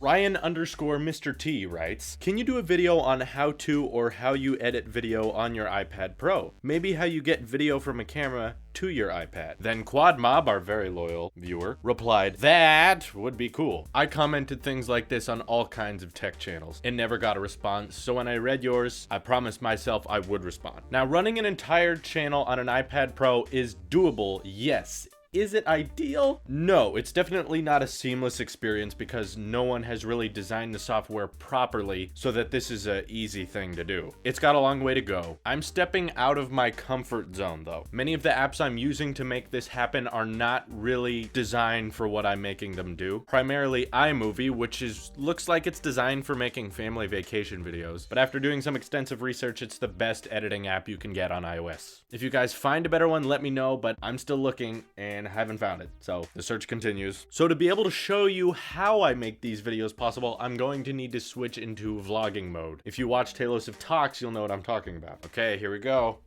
Ryan underscore Mr. T writes, can you do a video on how to or how you edit video on your iPad Pro? Maybe how you get video from a camera to your iPad. Then Quad Mob, our very loyal viewer, replied, that would be cool. I commented things like this on all kinds of tech channels and never got a response, so when I read yours, I promised myself I would respond. Now, running an entire channel on an iPad Pro is doable, yes. Is it ideal? No, it's definitely not a seamless experience because no one has really designed the software properly so that this is an easy thing to do. It's got a long way to go. I'm stepping out of my comfort zone though. Many of the apps I'm using to make this happen are not really designed for what I'm making them do. Primarily iMovie, which looks like it's designed for making family vacation videos. But after doing some extensive research, it's the best editing app you can get on iOS. If you guys find a better one, let me know, but I'm still looking and haven't found it, so the search continues. So to be able to show you how I make these videos possible, I'm going to need to switch into vlogging mode. If you watch Talos of Talks, you'll know what I'm talking about. Okay, here we go.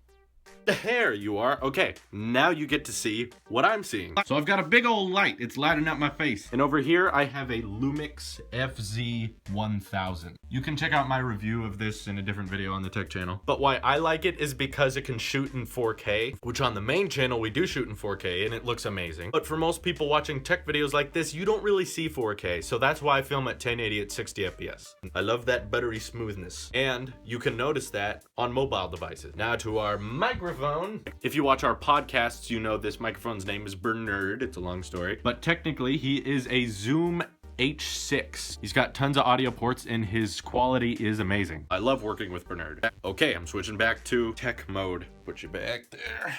There you are. Okay, now you get to see what I'm seeing. So I've got a big old light. It's lighting up my face. And over here, I have a Lumix FZ1000. You can check out my review of this in a different video on the tech channel. But why I like it is because it can shoot in 4K, which on the main channel, we do shoot in 4K and it looks amazing. But for most people watching tech videos like this, you don't really see 4K. So that's why I film at 1080 at 60 FPS. I love that buttery smoothness. And you can notice that on mobile devices. Now to our microphone. If you watch our podcasts, you know this microphone's name is Bernard. It's a long story. But technically, he is a Zoom H6. He's got tons of audio ports and his quality is amazing. I love working with Bernard. Okay, I'm switching back to tech mode. Put you back there.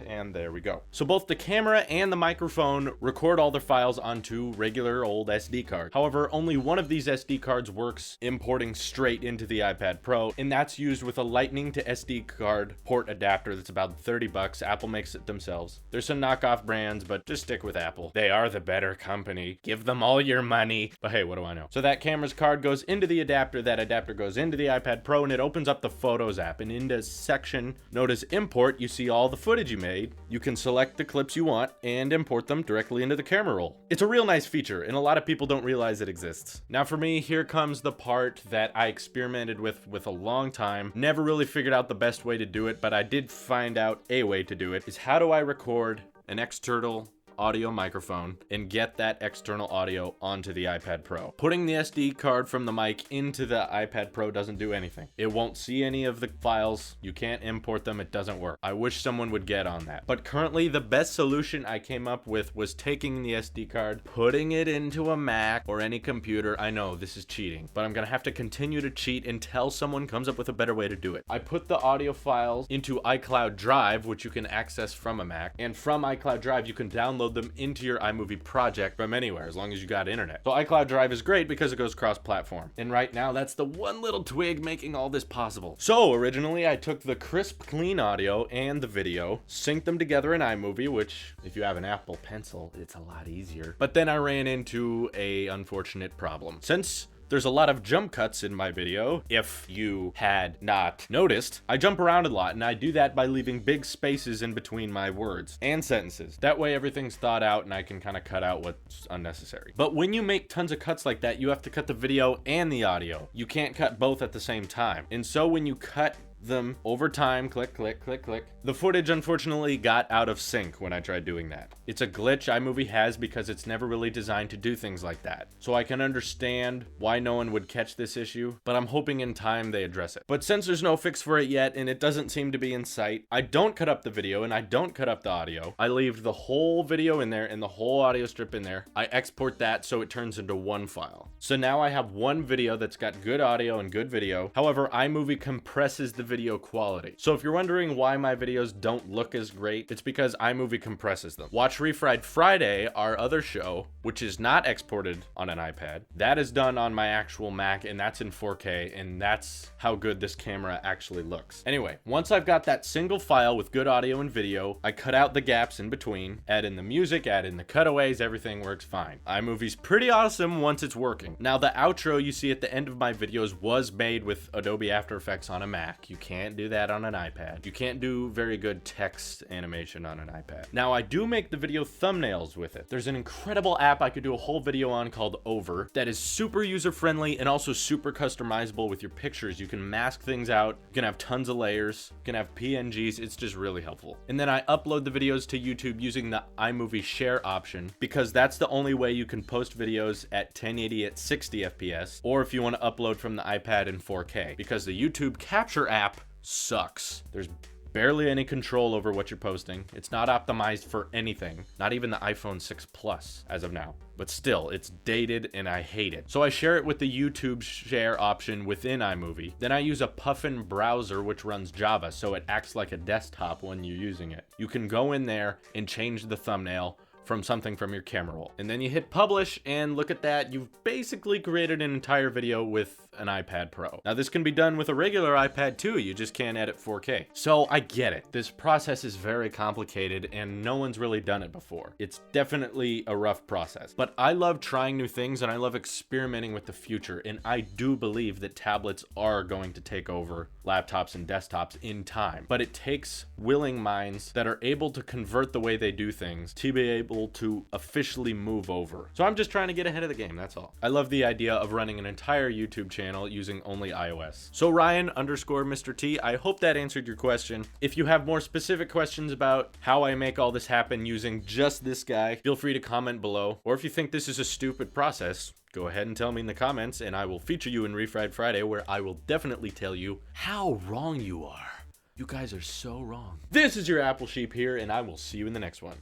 And there we go. So both the camera and the microphone record all their files onto regular old SD cards. However, only one of these SD cards works importing straight into the iPad Pro, and that's used with a Lightning to SD card port adapter that's about 30 bucks. Apple makes it themselves. There's some knockoff brands, but just stick with Apple. They are the better company. Give them all your money. But hey, what do I know? So that camera's card goes into the adapter, that adapter goes into the iPad Pro, and it opens up the Photos app. And in this section, notice import, you see all the footage you made. You can select the clips you want and import them directly into the camera roll. It's a real nice feature, and a lot of people don't realize it exists. Now for me, here comes the part that I experimented with a long time. Never really figured out the best way to do it, but I did find out a way to do it, is how do I record an external audio microphone and get that external audio onto the iPad Pro. Putting the SD card from the mic into the iPad Pro doesn't do anything. It won't see any of the files. You can't import them. It doesn't work. I wish someone would get on that. But currently, the best solution I came up with was taking the SD card, putting it into a Mac or any computer. I know this is cheating, but I'm gonna have to continue to cheat until someone comes up with a better way to do it. I put the audio files into iCloud Drive, which you can access from a Mac, and from iCloud Drive, you can download them into your iMovie project from anywhere, as long as you got internet. So iCloud Drive is great because it goes cross-platform. And right now, that's the one little twig making all this possible. So originally, I took the crisp, clean audio and the video, synced them together in iMovie, which if you have an Apple Pencil, it's a lot easier. But then I ran into a unfortunate problem. Since there's a lot of jump cuts in my video. If you had not noticed, I jump around a lot, and I do that by leaving big spaces in between my words and sentences. That way everything's thought out and I can kind of cut out what's unnecessary. But when you make tons of cuts like that, you have to cut the video and the audio. You can't cut both at the same time. And so when you cut them over time, click, click, click, click, the footage unfortunately got out of sync when I tried doing that. It's a glitch iMovie has because it's never really designed to do things like that. So I can understand why no one would catch this issue, but I'm hoping in time they address it. But since there's no fix for it yet and it doesn't seem to be in sight, I don't cut up the video and I don't cut up the audio. I leave the whole video in there and the whole audio strip in there. I export that so it turns into one file. So now I have one video that's got good audio and good video. However, iMovie compresses the video quality. So if you're wondering why my videos don't look as great, it's because iMovie compresses them. Watch Refried Friday, our other show, which is not exported on an iPad. That is done on my actual Mac, and that's in 4K, and that's how good this camera actually looks. Anyway, once I've got that single file with good audio and video, I cut out the gaps in between, add in the music, add in the cutaways, everything works fine. iMovie's pretty awesome once it's working. Now, the outro you see at the end of my videos was made with Adobe After Effects on a Mac. You can't do that on an iPad. You can't do very good text animation on an iPad. Now, I do make the video thumbnails with it. There's an incredible app I could do a whole video on called Over that is super user-friendly and also super customizable with your pictures. You can mask things out, you can have tons of layers, you can have PNGs, it's just really helpful. And then I upload the videos to YouTube using the iMovie share option because that's the only way you can post videos at 1080 at 60 FPS, or if you want to upload from the iPad in 4K, because the YouTube Capture app sucks. There's barely any control over what you're posting. It's not optimized for anything, not even the iPhone 6 Plus as of now. But still, it's dated and I hate it. So I share it with the YouTube share option within iMovie. Then I use a Puffin browser which runs Java, so it acts like a desktop when you're using it. You can go in there and change the thumbnail from something from your camera roll. And then you hit publish and look at that. You've basically created an entire video with an iPad Pro. Now this can be done with a regular iPad too. You just can't edit 4K. So I get it. This process is very complicated and no one's really done it before. It's definitely a rough process, but I love trying new things and I love experimenting with the future. And I do believe that tablets are going to take over laptops and desktops in time, but it takes willing minds that are able to convert the way they do things to be able to officially move over. So I'm just trying to get ahead of the game, that's all. I love the idea of running an entire YouTube channel using only iOS. So Ryan_Mr. T, I hope that answered your question. If you have more specific questions about how I make all this happen using just this guy, feel free to comment below. Or if you think this is a stupid process, go ahead and tell me in the comments and I will feature you in Refried Friday, where I will definitely tell you how wrong you are. You guys are so wrong. This is your Apple Sheep here, and I will see you in the next one.